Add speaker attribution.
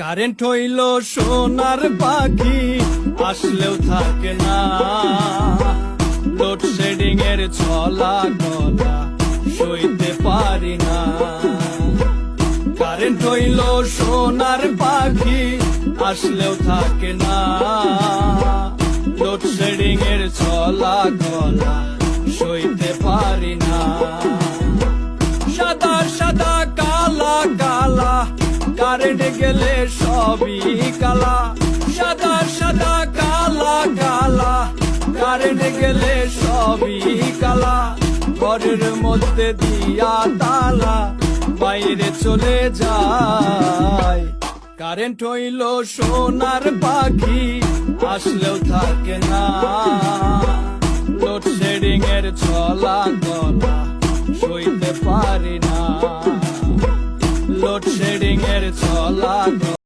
Speaker 1: Current হইল সোনার পাখি, আসলেও থাকে না। লোডশেডিং এর ছলা গলা সইতে পারি না। কারেন্ট হইল সোনার পাখি, আসলেও থাকে না। লোডশেডিং এর ছলা গলা সইতে পারি না। সাদা সাদা কালা কালা, কারেন্ট গেলে সবই কালা। সাদা সাদা কালা কালা, কারেন্ট গেলে সবই কালা। ঘরের মধ্যে দিয়া তালা, বাইরে চলে যায়। কারেন্ট হইল সোনার পাখি, আসলেও থাকে না। লোডশেডিং এর ছলা গলা সইতে পারি না। লোডশেডিং এর ছলা